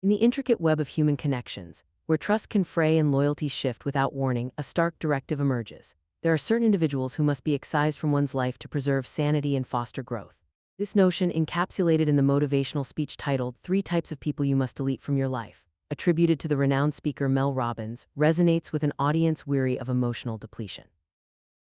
In the intricate web of human connections, where trust can fray and loyalties shift without warning, a stark directive emerges. There are certain individuals who must be excised from one's life to preserve sanity and foster growth. This notion, encapsulated in the motivational speech titled "Three Types of People You Must Delete from Your Life," attributed to the renowned speaker Mel Robbins, resonates with an audience weary of emotional depletion.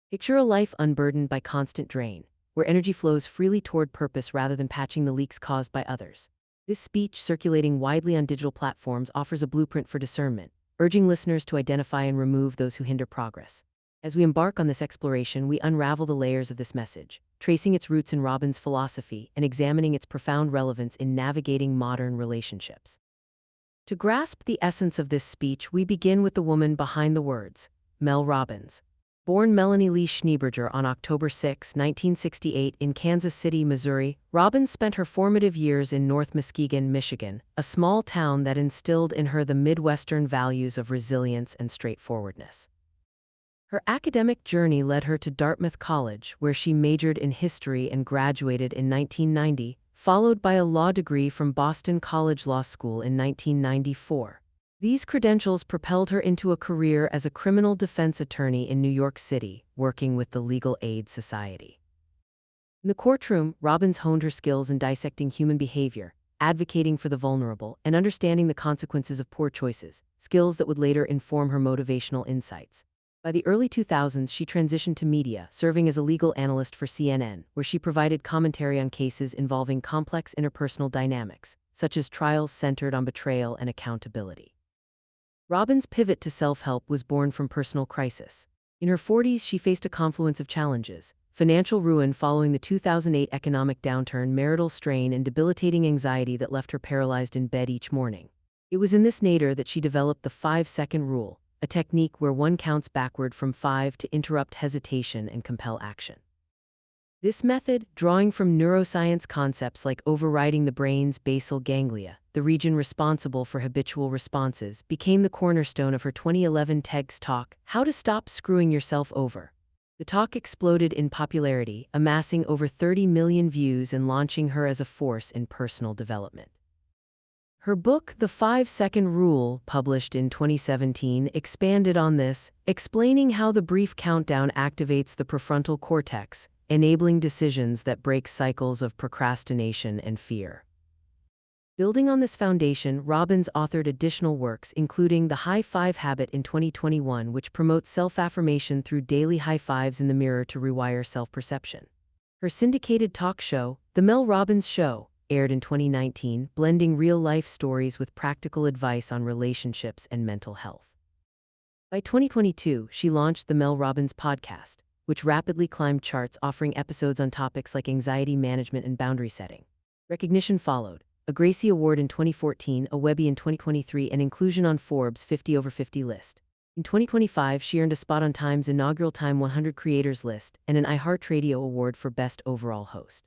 Picture a life unburdened by constant drain, where energy flows freely toward purpose rather than patching the leaks caused by others. This speech, circulating widely on digital platforms, offers a blueprint for discernment, urging listeners to identify and remove those who hinder progress. As we embark on this exploration, we unravel the layers of this message, tracing its roots in Robbins' philosophy and examining its profound relevance in navigating modern relationships. To grasp the essence of this speech, we begin with the woman behind the words, Mel Robbins. Born Melanie Lee Schneeberger on October 6, 1968 in Kansas City, Missouri, Robbins spent her formative years in North Muskegon, Michigan, a small town that instilled in her the Midwestern values of resilience and straightforwardness. Her academic journey led her to Dartmouth College, where she majored in history and graduated in 1990, followed by a law degree from Boston College Law School in 1994. These credentials propelled her into a career as a criminal defense attorney in New York City, working with the Legal Aid Society. In the courtroom, Robbins honed her skills in dissecting human behavior, advocating for the vulnerable, and understanding the consequences of poor choices, skills that would later inform her motivational insights. By the early 2000s, she transitioned to media, serving as a legal analyst for CNN, where she provided commentary on cases involving complex interpersonal dynamics, such as trials centered on betrayal and accountability. Robbins' pivot to self-help was born from personal crisis. In her 40s, she faced a confluence of challenges: financial ruin following the 2008 economic downturn, marital strain, and debilitating anxiety that left her paralyzed in bed each morning. It was in this nadir that she developed the 5-second rule, a technique where one counts backward from 5 to interrupt hesitation and compel action. This method, drawing from neuroscience concepts like overriding the brain's basal ganglia, the region responsible for habitual responses, became the cornerstone of her 2011 TEDx talk, "How to Stop Screwing Yourself Over." The talk exploded in popularity, amassing over 30 million views and launching her as a force in personal development. Her book, The 5-Second Rule, published in 2017, expanded on this, explaining how the brief countdown activates the prefrontal cortex, enabling decisions that break cycles of procrastination and fear. Building on this foundation, Robbins authored additional works, including The High Five Habit in 2021, which promotes self-affirmation through daily high fives in the mirror to rewire self-perception. Her syndicated talk show, The Mel Robbins Show, aired in 2019, blending real-life stories with practical advice on relationships and mental health. By 2022, she launched the Mel Robbins podcast, which rapidly climbed charts, offering episodes on topics like anxiety management and boundary setting. Recognition followed: a Gracie Award in 2014, a Webby in 2023, and inclusion on Forbes' 50 Over 50 list. In 2025, she earned a spot on Time's inaugural Time 100 Creators list and an iHeartRadio Award for Best Overall Host.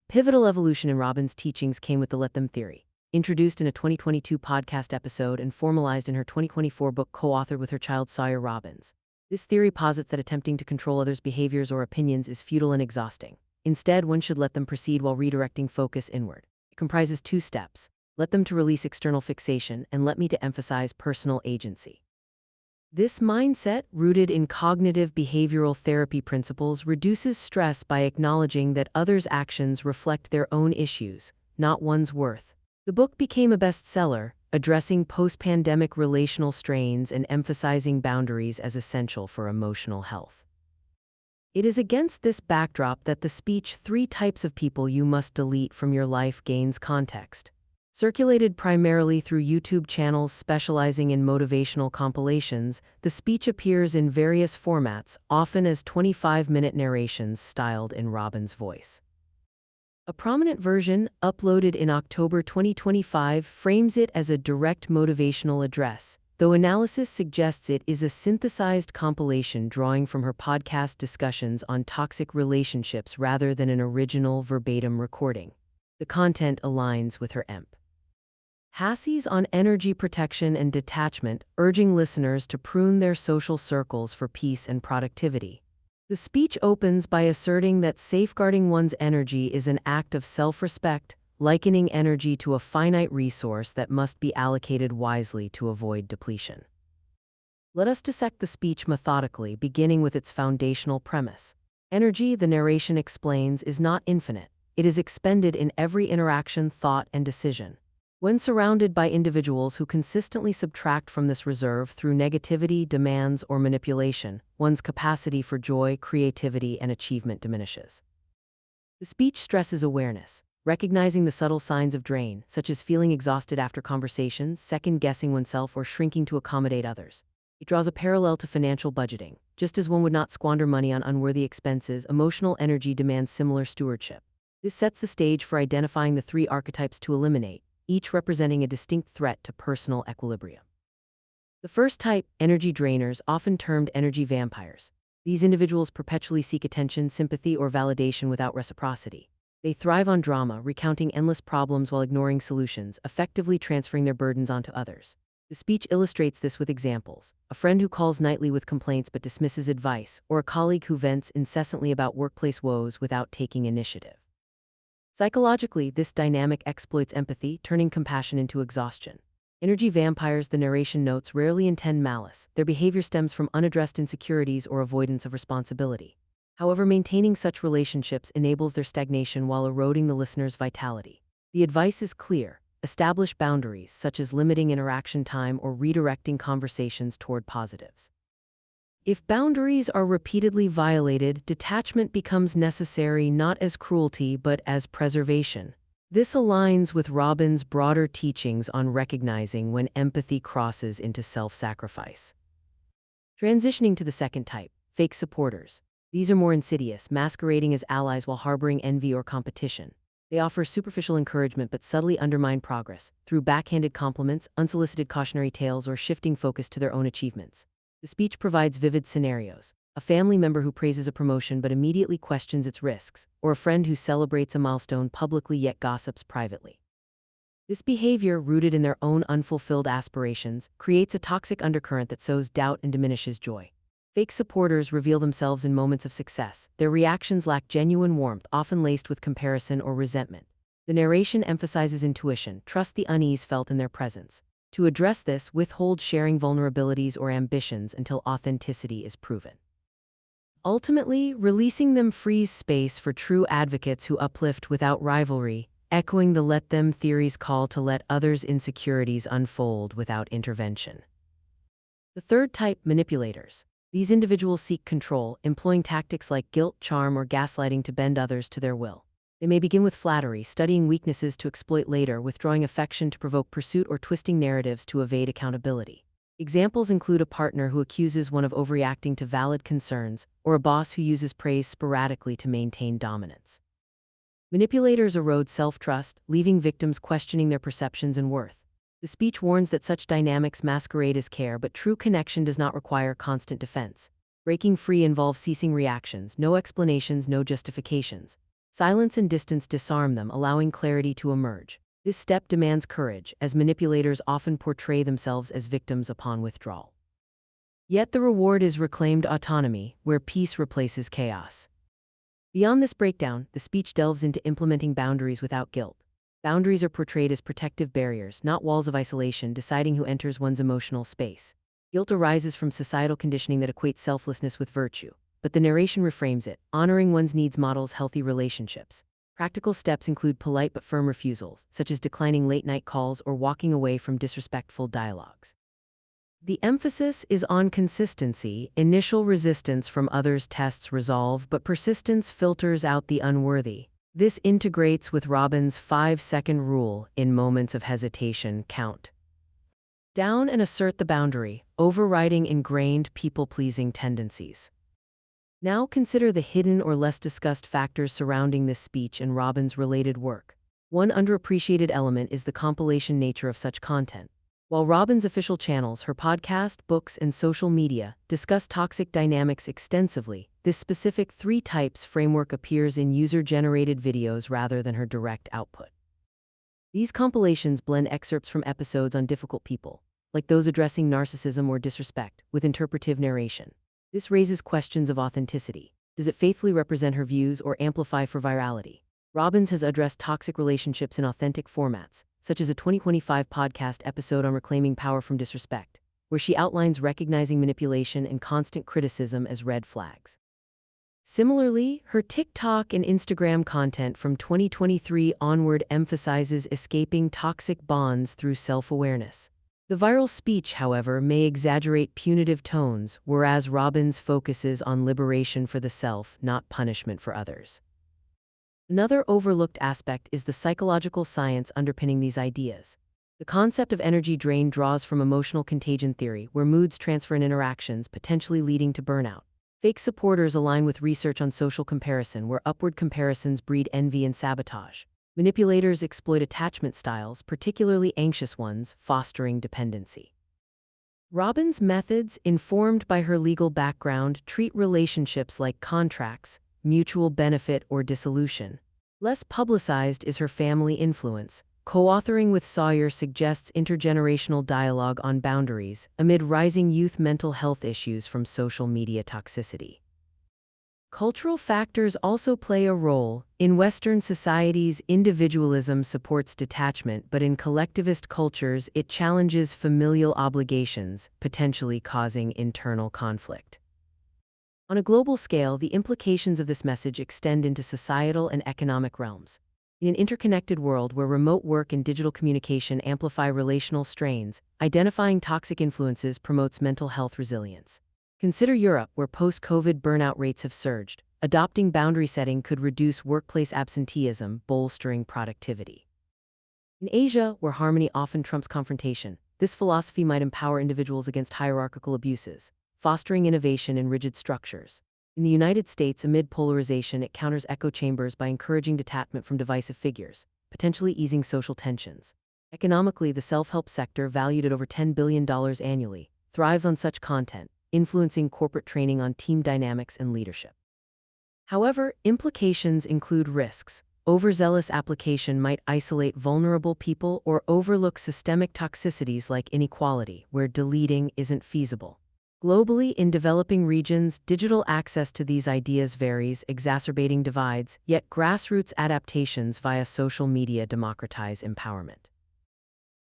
Pivotal evolution in Robbins' teachings came with the Let Them theory, introduced in a 2022 podcast episode and formalized in her 2024 book co-authored with her child Sawyer Robbins. This theory posits that attempting to control others' behaviors or opinions is futile and exhausting. Instead, one should let them proceed while redirecting focus inward. It comprises 2 steps: let them to release external fixation, and let me to emphasize personal agency. This mindset, rooted in cognitive behavioral therapy principles, reduces stress by acknowledging that others' actions reflect their own issues, not one's worth. The book became a bestseller, addressing post-pandemic relational strains and emphasizing boundaries as essential for emotional health. It is against this backdrop that the speech "Three Types of People You Must Delete from Your Life" gains context. Circulated primarily through YouTube channels specializing in motivational compilations, the speech appears in various formats, often as 25-minute narrations styled in Robbins' voice. A prominent version, uploaded in October 2025, frames it as a direct motivational address, though analysis suggests it is a synthesized compilation drawing from her podcast discussions on toxic relationships rather than an original verbatim recording. The content aligns with her emphases on energy protection and detachment, urging listeners to prune their social circles for peace and productivity. The speech opens by asserting that safeguarding one's energy is an act of self-respect, likening energy to a finite resource that must be allocated wisely to avoid depletion. Let us dissect the speech methodically, beginning with its foundational premise. Energy, the narration explains, is not infinite. It is expended in every interaction, thought, and decision. When surrounded by individuals who consistently subtract from this reserve through negativity, demands, or manipulation, one's capacity for joy, creativity, and achievement diminishes. The speech stresses awareness, recognizing the subtle signs of drain, such as feeling exhausted after conversations, second-guessing oneself, or shrinking to accommodate others. It draws a parallel to financial budgeting. Just as one would not squander money on unworthy expenses, emotional energy demands similar stewardship. This sets the stage for identifying the three archetypes to eliminate, each representing a distinct threat to personal equilibrium. The first type, energy drainers, often termed energy vampires. These individuals perpetually seek attention, sympathy, or validation without reciprocity. They thrive on drama, recounting endless problems while ignoring solutions, effectively transferring their burdens onto others. The speech illustrates this with examples: a friend who calls nightly with complaints but dismisses advice, or a colleague who vents incessantly about workplace woes without taking initiative. Psychologically, this dynamic exploits empathy, turning compassion into exhaustion. Energy vampires, the narration notes, rarely intend malice. Their behavior stems from unaddressed insecurities or avoidance of responsibility. However, maintaining such relationships enables their stagnation while eroding the listener's vitality. The advice is clear: establish boundaries, such as limiting interaction time or redirecting conversations toward positives. If boundaries are repeatedly violated, detachment becomes necessary, not as cruelty but as preservation. This aligns with Robbins' broader teachings on recognizing when empathy crosses into self-sacrifice. Transitioning to the second type, fake supporters. These are more insidious, masquerading as allies while harboring envy or competition. They offer superficial encouragement but subtly undermine progress through backhanded compliments, unsolicited cautionary tales, or shifting focus to their own achievements. The speech provides vivid scenarios: a family member who praises a promotion but immediately questions its risks, or a friend who celebrates a milestone publicly yet gossips privately. This behavior, rooted in their own unfulfilled aspirations, creates a toxic undercurrent that sows doubt and diminishes joy. Fake supporters reveal themselves in moments of success. Their reactions lack genuine warmth, often laced with comparison or resentment. The narration emphasizes intuition: trust the unease felt in their presence. To address this, withhold sharing vulnerabilities or ambitions until authenticity is proven. Ultimately, releasing them frees space for true advocates who uplift without rivalry, echoing the let them theory's call to let others' insecurities unfold without intervention. The third type, manipulators. These individuals seek control, employing tactics like guilt, charm, or gaslighting to bend others to their will. They may begin with flattery, studying weaknesses to exploit later, withdrawing affection to provoke pursuit, or twisting narratives to evade accountability. Examples include a partner who accuses one of overreacting to valid concerns, or a boss who uses praise sporadically to maintain dominance. Manipulators erode self-trust, leaving victims questioning their perceptions and worth. The speech warns that such dynamics masquerade as care, but true connection does not require constant defense. Breaking free involves ceasing reactions, no explanations, no justifications. Silence and distance disarm them, allowing clarity to emerge. This step demands courage, as manipulators often portray themselves as victims upon withdrawal. Yet the reward is reclaimed autonomy, where peace replaces chaos. Beyond this breakdown, the speech delves into implementing boundaries without guilt. Boundaries are portrayed as protective barriers, not walls of isolation, deciding who enters one's emotional space. Guilt arises from societal conditioning that equates selflessness with virtue, but the narration reframes it: honoring one's needs models healthy relationships. Practical steps include polite but firm refusals, such as declining late-night calls or walking away from disrespectful dialogues. The emphasis is on consistency. Initial resistance from others tests resolve, but persistence filters out the unworthy. This integrates with Robbins' 5-second rule: in moments of hesitation, count down and assert the boundary, overriding ingrained people-pleasing tendencies. Now consider the hidden or less discussed factors surrounding this speech and Robbins' related work. One underappreciated element is the compilation nature of such content. While Robbins' official channels, her podcast, books, and social media, discuss toxic dynamics extensively, this specific 3 types framework appears in user-generated videos rather than her direct output. These compilations blend excerpts from episodes on difficult people, like those addressing narcissism or disrespect, with interpretive narration. This raises questions of authenticity. Does it faithfully represent her views or amplify for virality? Robbins has addressed toxic relationships in authentic formats, such as a 2025 podcast episode on reclaiming power from disrespect, where she outlines recognizing manipulation and constant criticism as red flags. Similarly, her TikTok and Instagram content from 2023 onward emphasizes escaping toxic bonds through self-awareness. The viral speech, however, may exaggerate punitive tones, whereas Robbins focuses on liberation for the self, not punishment for others. Another overlooked aspect is the psychological science underpinning these ideas. The concept of energy drain draws from emotional contagion theory, where moods transfer in interactions, potentially leading to burnout. Fake supporters align with research on social comparison, where upward comparisons breed envy and sabotage. Manipulators exploit attachment styles, particularly anxious ones, fostering dependency. Robbins' methods, informed by her legal background, treat relationships like contracts, mutual benefit or dissolution. Less publicized is her family influence. Co-authoring with Sawyer suggests intergenerational dialogue on boundaries amid rising youth mental health issues from social media toxicity. Cultural factors also play a role. In Western societies, individualism supports detachment, but in collectivist cultures, it challenges familial obligations, potentially causing internal conflict. On a global scale, the implications of this message extend into societal and economic realms. In an interconnected world where remote work and digital communication amplify relational strains, identifying toxic influences promotes mental health resilience. Consider Europe, where post-COVID burnout rates have surged. Adopting boundary setting could reduce workplace absenteeism, bolstering productivity. In Asia, where harmony often trumps confrontation, this philosophy might empower individuals against hierarchical abuses, fostering innovation in rigid structures. In the United States, amid polarization, it counters echo chambers by encouraging detachment from divisive figures, potentially easing social tensions. Economically, the self-help sector, valued at over $10 billion annually, thrives on such content, influencing corporate training on team dynamics and leadership. However, implications include risks. Overzealous application might isolate vulnerable people or overlook systemic toxicities like inequality, where deleting isn't feasible. Globally, in developing regions, digital access to these ideas varies, exacerbating divides, yet grassroots adaptations via social media democratize empowerment.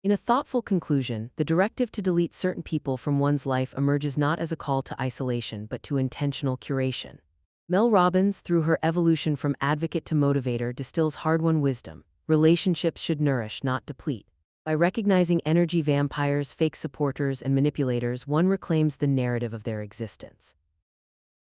In a thoughtful conclusion, the directive to delete certain people from one's life emerges not as a call to isolation but to intentional curation. Mel Robbins, through her evolution from advocate to motivator, distills hard-won wisdom. Relationships should nourish, not deplete. By recognizing energy vampires, fake supporters, and manipulators, one reclaims the narrative of their existence.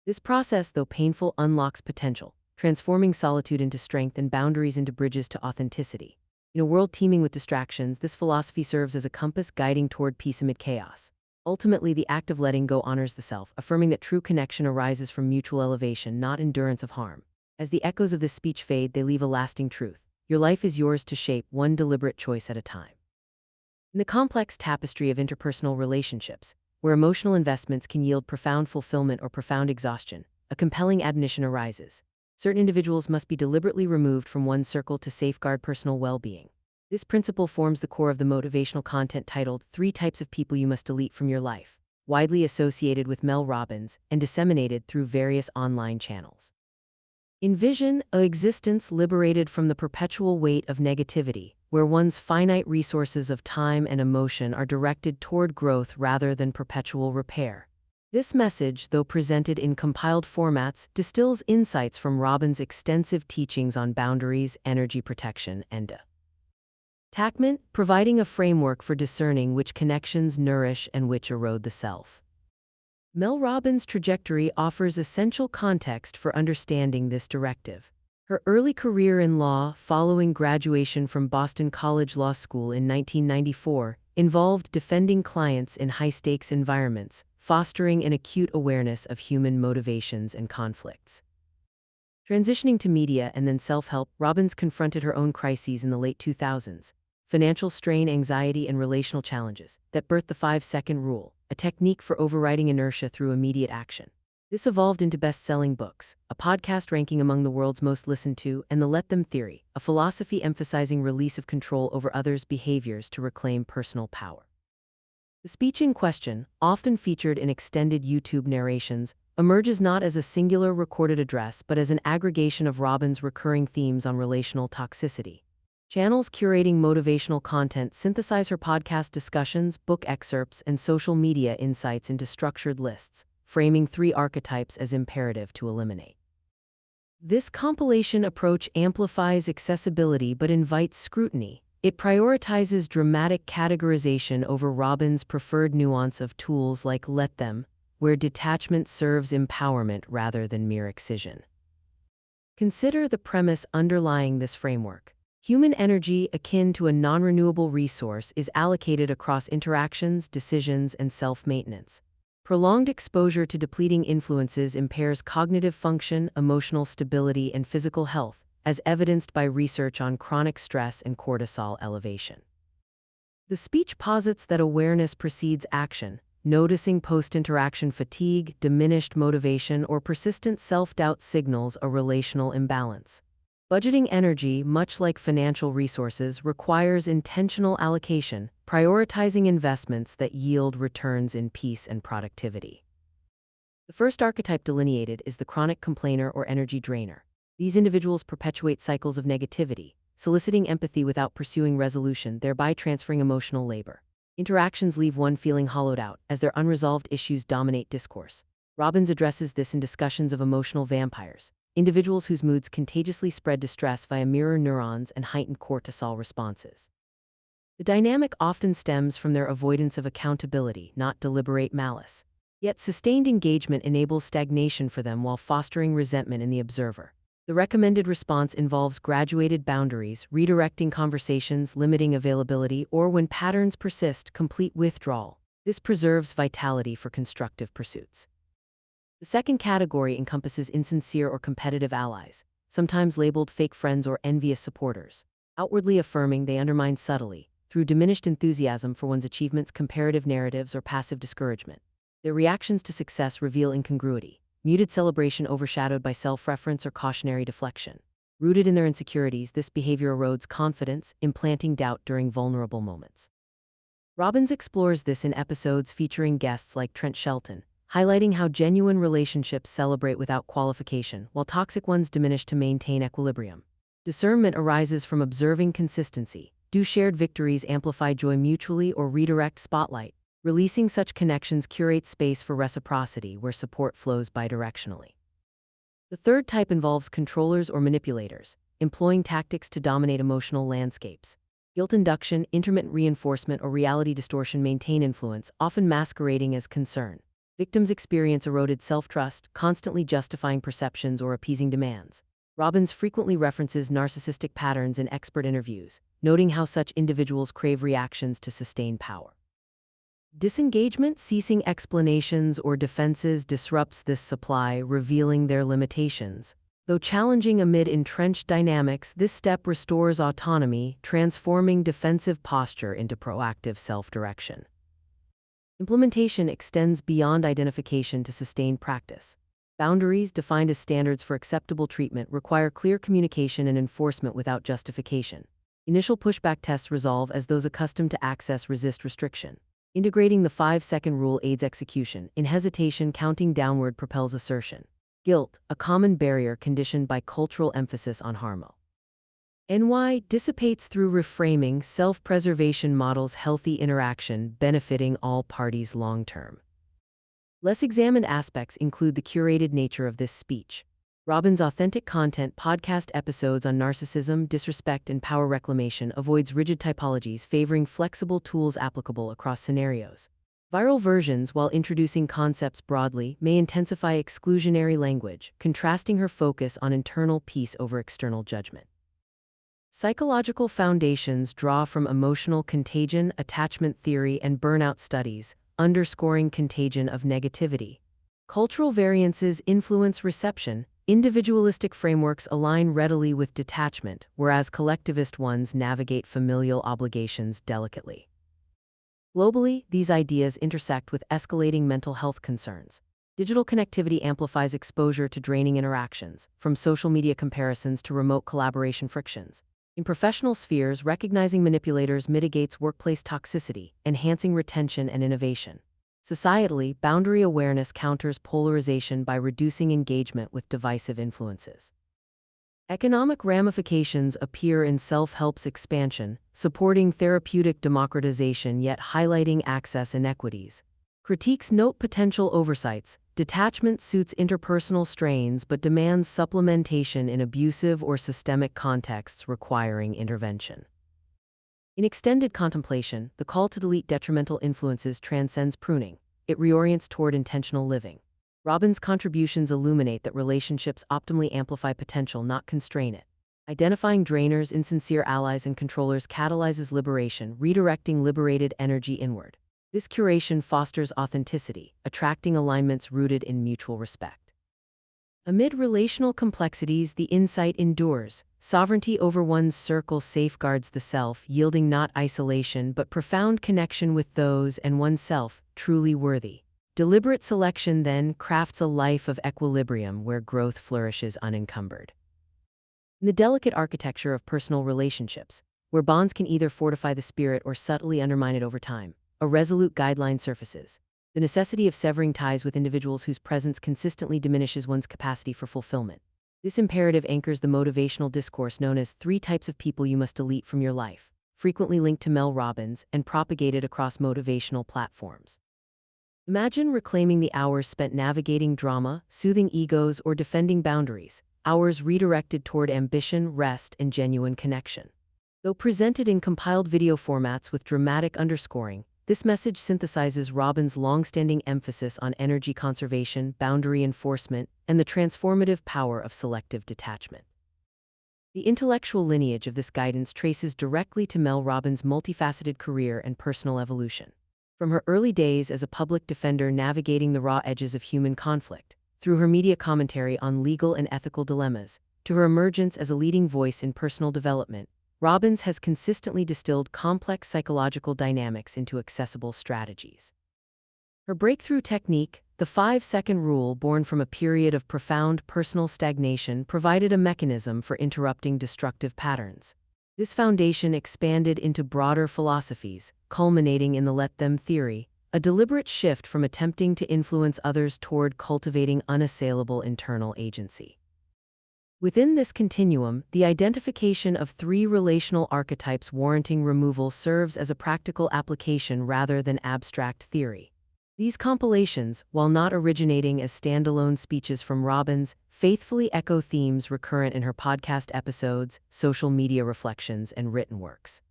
This process, though painful, unlocks potential, transforming solitude into strength and boundaries into bridges to authenticity. In a world teeming with distractions, this philosophy serves as a compass guiding toward peace amid chaos. Ultimately, the act of letting go honors the self, affirming that true connection arises from mutual elevation, not endurance of harm. As the echoes of this speech fade, they leave a lasting truth. Your life is yours to shape, one deliberate choice at a time. In the complex tapestry of interpersonal relationships, where emotional investments can yield profound fulfillment or profound exhaustion, a compelling admonition arises. Certain individuals must be deliberately removed from one's circle to safeguard personal well-being. This principle forms the core of the motivational content titled 3 Types of People You Must Delete from Your Life, widely associated with Mel Robbins and disseminated through various online channels. Envision an existence liberated from the perpetual weight of negativity, where one's finite resources of time and emotion are directed toward growth rather than perpetual repair. This message, though presented in compiled formats, distills insights from Robbins' extensive teachings on boundaries, energy protection, and attachment, providing a framework for discerning which connections nourish and which erode the self. Mel Robbins' trajectory offers essential context for understanding this directive. Her early career in law, following graduation from Boston College Law School in 1994, involved defending clients in high-stakes environments, fostering an acute awareness of human motivations and conflicts. Transitioning to media and then self-help, Robbins confronted her own crises in the late 2000s, financial strain, anxiety, and relational challenges, that birthed the 5-second rule, a technique for overriding inertia through immediate action. This evolved into best-selling books, a podcast ranking among the world's most listened to, and the Let Them Theory, a philosophy emphasizing release of control over others' behaviors to reclaim personal power. The speech in question, often featured in extended YouTube narrations, emerges not as a singular recorded address but as an aggregation of Robbins' recurring themes on relational toxicity. Channels curating motivational content synthesize her podcast discussions, book excerpts, and social media insights into structured lists, framing three archetypes as imperative to eliminate. This compilation approach amplifies accessibility but invites scrutiny. It prioritizes dramatic categorization over Robbins' preferred nuance of tools like let them, where detachment serves empowerment rather than mere excision. Consider the premise underlying this framework. Human energy, akin to a non-renewable resource, is allocated across interactions, decisions, and self-maintenance. Prolonged exposure to depleting influences impairs cognitive function, emotional stability, and physical health, as evidenced by research on chronic stress and cortisol elevation. The speech posits that awareness precedes action. Noticing post-interaction fatigue, diminished motivation, or persistent self-doubt signals a relational imbalance. Budgeting energy, much like financial resources, requires intentional allocation, prioritizing investments that yield returns in peace and productivity. The first archetype delineated is the chronic complainer or energy drainer. These individuals perpetuate cycles of negativity, soliciting empathy without pursuing resolution, thereby transferring emotional labor. Interactions leave one feeling hollowed out, as their unresolved issues dominate discourse. Robbins addresses this in discussions of emotional vampires, individuals whose moods contagiously spread distress via mirror neurons and heightened cortisol responses. The dynamic often stems from their avoidance of accountability, not deliberate malice. Yet sustained engagement enables stagnation for them while fostering resentment in the observer. The recommended response involves graduated boundaries, redirecting conversations, limiting availability, or when patterns persist, complete withdrawal. This preserves vitality for constructive pursuits. The second category encompasses insincere or competitive allies, sometimes labeled fake friends or envious supporters. Outwardly affirming, they undermine subtly, through diminished enthusiasm for one's achievements, comparative narratives, or passive discouragement. Their reactions to success reveal incongruity. Muted celebration overshadowed by self-reference or cautionary deflection. Rooted in their insecurities, this behavior erodes confidence, implanting doubt during vulnerable moments. Robbins explores this in episodes featuring guests like Trent Shelton, highlighting how genuine relationships celebrate without qualification, while toxic ones diminish to maintain equilibrium. Discernment arises from observing consistency. Do shared victories amplify joy mutually or redirect spotlight? Releasing such connections curates space for reciprocity where support flows bidirectionally. The third type involves controllers or manipulators, employing tactics to dominate emotional landscapes. Guilt induction, intermittent reinforcement, or reality distortion maintain influence, often masquerading as concern. Victims experience eroded self-trust, constantly justifying perceptions or appeasing demands. Robbins frequently references narcissistic patterns in expert interviews, noting how such individuals crave reactions to sustain power. Disengagement, ceasing explanations or defenses, disrupts this supply, revealing their limitations. Though challenging amid entrenched dynamics, this step restores autonomy, transforming defensive posture into proactive self-direction. Implementation extends beyond identification to sustained practice. Boundaries, defined as standards for acceptable treatment, require clear communication and enforcement without justification. Initial pushback tests resolve as those accustomed to access resist restriction. Integrating the 5-second rule aids execution. In hesitation, counting downward propels assertion. Guilt, a common barrier conditioned by cultural emphasis on harmo. NY dissipates through reframing. Self-preservation models healthy interaction, benefiting all parties long-term. Less examined aspects include the curated nature of this speech. Robbins' authentic content, podcast episodes on narcissism, disrespect, and power reclamation, avoids rigid typologies, favoring flexible tools applicable across scenarios. Viral versions, while introducing concepts broadly, may intensify exclusionary language, contrasting her focus on internal peace over external judgment. Psychological foundations draw from emotional contagion, attachment theory, and burnout studies, underscoring contagion of negativity. Cultural variances influence reception. Individualistic frameworks align readily with detachment, whereas collectivist ones navigate familial obligations delicately. Globally, these ideas intersect with escalating mental health concerns. Digital connectivity amplifies exposure to draining interactions, from social media comparisons to remote collaboration frictions. In professional spheres, recognizing manipulators mitigates workplace toxicity, enhancing retention and innovation. Societally, boundary awareness counters polarization by reducing engagement with divisive influences. Economic ramifications appear in self-help's expansion, supporting therapeutic democratization yet highlighting access inequities. Critiques note potential oversights. Detachment suits interpersonal strains but demands supplementation in abusive or systemic contexts requiring intervention. In extended contemplation, the call to delete detrimental influences transcends pruning. It reorients toward intentional living. Robbins' contributions illuminate that relationships optimally amplify potential, not constrain it. Identifying drainers, insincere allies, and controllers catalyzes liberation, redirecting liberated energy inward. This curation fosters authenticity, attracting alignments rooted in mutual respect. Amid relational complexities, the insight endures. Sovereignty over one's circle safeguards the self, yielding not isolation but profound connection with those and oneself truly worthy. Deliberate selection, then, crafts a life of equilibrium where growth flourishes unencumbered. In the delicate architecture of personal relationships, where bonds can either fortify the spirit or subtly undermine it over time, a resolute guideline surfaces: the necessity of severing ties with individuals whose presence consistently diminishes one's capacity for fulfillment. This imperative anchors the motivational discourse known as 3 types of people you must delete from your life, frequently linked to Mel Robbins and propagated across motivational platforms. Imagine reclaiming the hours spent navigating drama, soothing egos, or defending boundaries, hours redirected toward ambition, rest, and genuine connection. Though presented in compiled video formats with dramatic underscoring, this message synthesizes Robbins' long-standing emphasis on energy conservation, boundary enforcement, and the transformative power of selective detachment. The intellectual lineage of this guidance traces directly to Mel Robbins' multifaceted career and personal evolution. From her early days as a public defender navigating the raw edges of human conflict, through her media commentary on legal and ethical dilemmas, to her emergence as a leading voice in personal development, Robbins has consistently distilled complex psychological dynamics into accessible strategies. Her breakthrough technique, the 5-second rule, born from a period of profound personal stagnation, provided a mechanism for interrupting destructive patterns. This foundation expanded into broader philosophies, culminating in the Let Them theory, a deliberate shift from attempting to influence others toward cultivating unassailable internal agency. Within this continuum, the identification of 3 relational archetypes warranting removal serves as a practical application rather than abstract theory. These compilations, while not originating as standalone speeches from Robbins, faithfully echo themes recurrent in her podcast episodes, social media reflections, and written works.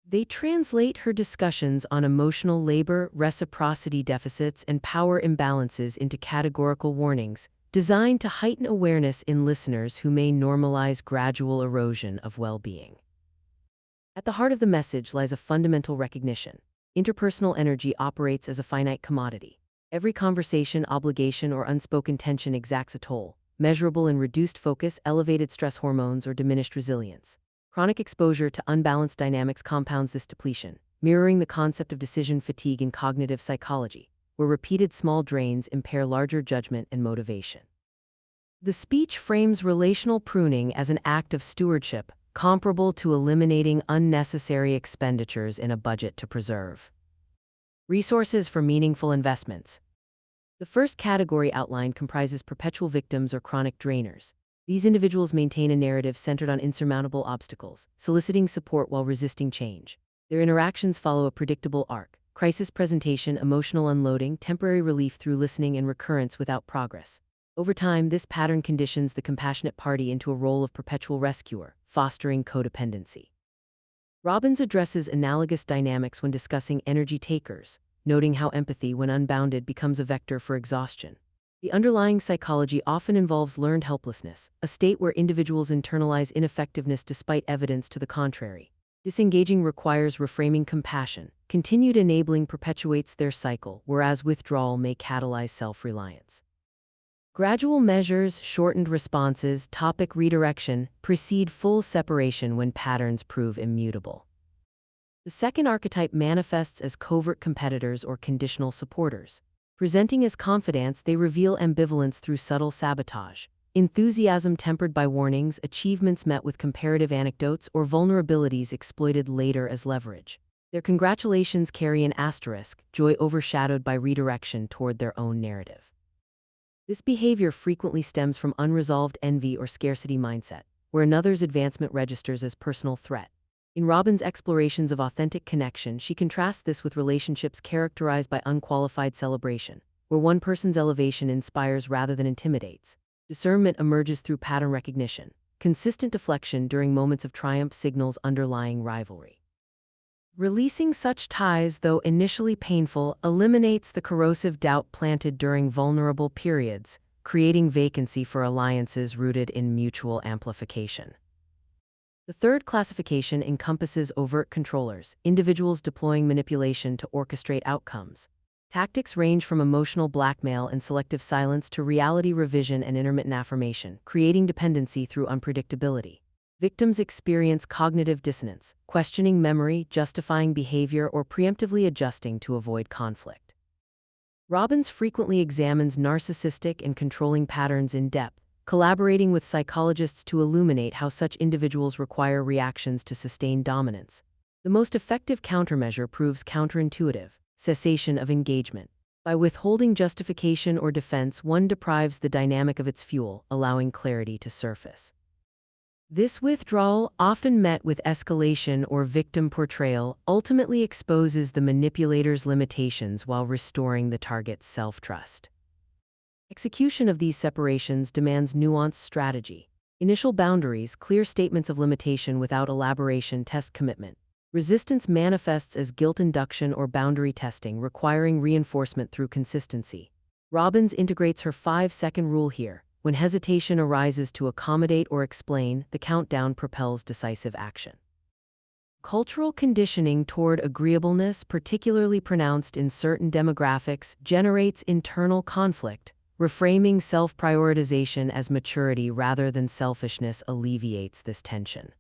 They translate her discussions on emotional labor, reciprocity deficits, and power imbalances into categorical warnings, designed to heighten awareness in listeners who may normalize gradual erosion of well-being. At the heart of the message lies a fundamental recognition. Interpersonal energy operates as a finite commodity. Every conversation, obligation, or unspoken tension exacts a toll, measurable in reduced focus, elevated stress hormones, or diminished resilience. Chronic exposure to unbalanced dynamics compounds this depletion, mirroring the concept of decision fatigue in cognitive psychology, where repeated small drains impair larger judgment and motivation. The speech frames relational pruning as an act of stewardship, comparable to eliminating unnecessary expenditures in a budget to preserve resources for meaningful investments. The first category outlined comprises perpetual victims or chronic drainers. These individuals maintain a narrative centered on insurmountable obstacles, soliciting support while resisting change. Their interactions follow a predictable arc: crisis presentation, emotional unloading, temporary relief through listening, and recurrence without progress. Over time, this pattern conditions the compassionate party into a role of perpetual rescuer, fostering codependency. Robbins addresses analogous dynamics when discussing energy takers, noting how empathy, when unbounded, becomes a vector for exhaustion. The underlying psychology often involves learned helplessness, a state where individuals internalize ineffectiveness despite evidence to the contrary. Disengaging requires reframing compassion. Continued enabling perpetuates their cycle, whereas withdrawal may catalyze self-reliance. Gradual measures, shortened responses, topic redirection precede full separation when patterns prove immutable. The second archetype manifests as covert competitors or conditional supporters. Presenting as confidants, they reveal ambivalence through subtle sabotage. enthusiasm tempered by warnings, achievements met with comparative anecdotes, or vulnerabilities exploited later as leverage. Their congratulations carry an asterisk, joy overshadowed by redirection toward their own narrative. This behavior frequently stems from unresolved envy or scarcity mindset, where another's advancement registers as personal threat. In Robbins' explorations of authentic connection, she contrasts this with relationships characterized by unqualified celebration, where one person's elevation inspires rather than intimidates. Discernment emerges through pattern recognition. Consistent deflection during moments of triumph signals underlying rivalry. Releasing such ties, though initially painful, eliminates the corrosive doubt planted during vulnerable periods, creating vacancy for alliances rooted in mutual amplification. The third classification encompasses overt controllers, individuals deploying manipulation to orchestrate outcomes. Tactics range from emotional blackmail and selective silence to reality revision and intermittent affirmation, creating dependency through unpredictability. Victims experience cognitive dissonance, questioning memory, justifying behavior, or preemptively adjusting to avoid conflict. Robbins frequently examines narcissistic and controlling patterns in depth, collaborating with psychologists to illuminate how such individuals require reactions to sustain dominance. The most effective countermeasure proves counterintuitive: cessation of engagement. By withholding justification or defense, one deprives the dynamic of its fuel, allowing clarity to surface. This withdrawal, often met with escalation or victim portrayal, ultimately exposes the manipulator's limitations while restoring the target's self-trust. Execution of these separations demands nuanced strategy. Initial boundaries, clear statements of limitation without elaboration, test commitment. Resistance manifests as guilt induction or boundary testing, requiring reinforcement through consistency. Robbins integrates her 5-second rule here. When hesitation arises to accommodate or explain, the countdown propels decisive action. Cultural conditioning toward agreeableness, particularly pronounced in certain demographics, generates internal conflict. Reframing self-prioritization as maturity rather than selfishness alleviates this tension.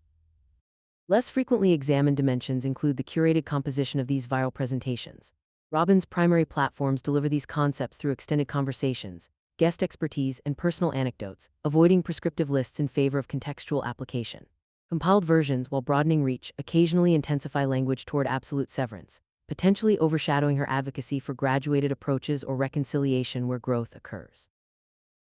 Less frequently examined dimensions include the curated composition of these viral presentations. Robbins' primary platforms deliver these concepts through extended conversations, guest expertise, and personal anecdotes, avoiding prescriptive lists in favor of contextual application. Compiled versions, while broadening reach, occasionally intensify language toward absolute severance, potentially overshadowing her advocacy for graduated approaches or reconciliation where growth occurs.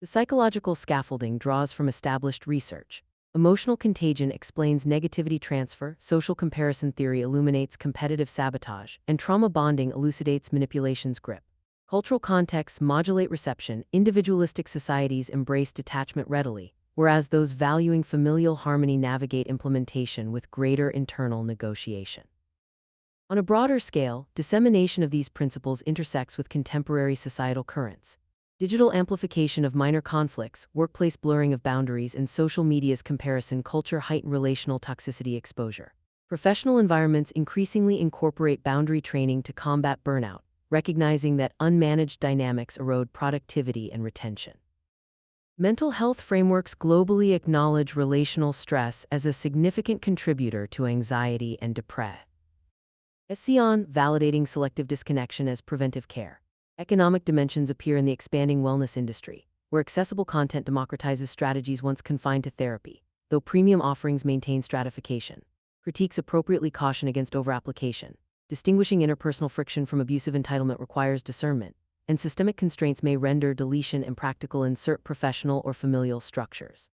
The psychological scaffolding draws from established research. Emotional contagion explains negativity transfer, social comparison theory illuminates competitive sabotage, and trauma bonding elucidates manipulation's grip. Cultural contexts modulate reception. Individualistic societies embrace detachment readily, whereas those valuing familial harmony navigate implementation with greater internal negotiation. On a broader scale, dissemination of these principles intersects with contemporary societal currents. Digital amplification of minor conflicts, workplace blurring of boundaries, and social media's comparison culture heighten relational toxicity exposure. Professional environments increasingly incorporate boundary training to combat burnout, recognizing that unmanaged dynamics erode productivity and retention. Mental health frameworks globally acknowledge relational stress as a significant contributor to anxiety and depression. Validating selective disconnection as preventive care. Economic dimensions appear in the expanding wellness industry, where accessible content democratizes strategies once confined to therapy, though premium offerings maintain stratification. Critiques appropriately caution against overapplication. Distinguishing interpersonal friction from abusive entitlement requires discernment, and systemic constraints may render deletion impractical in certain professional or familial structures.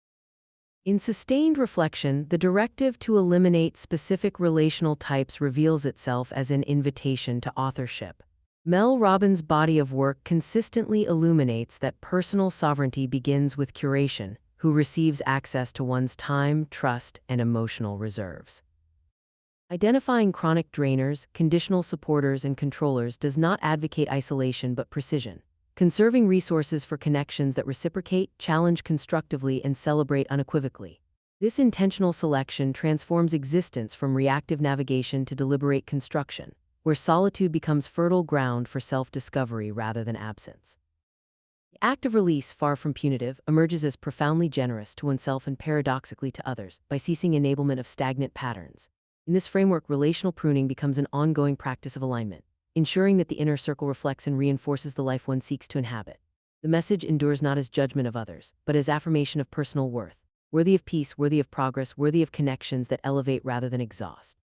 In sustained reflection, the directive to eliminate specific relational types reveals itself as an invitation to authorship. Mel Robbins' body of work consistently illuminates that personal sovereignty begins with curation, who receives access to one's time, trust, and emotional reserves. Identifying chronic drainers, conditional supporters, and controllers does not advocate isolation but precision. Conserving resources for connections that reciprocate, challenge constructively, and celebrate unequivocally. This intentional selection transforms existence from reactive navigation to deliberate construction, where solitude becomes fertile ground for self-discovery rather than absence. The act of release, far from punitive, emerges as profoundly generous to oneself and paradoxically to others by ceasing enablement of stagnant patterns. In this framework, relational pruning becomes an ongoing practice of alignment, ensuring that the inner circle reflects and reinforces the life one seeks to inhabit. The message endures not as judgment of others, but as affirmation of personal worth, worthy of peace, worthy of progress, worthy of connections that elevate rather than exhaust.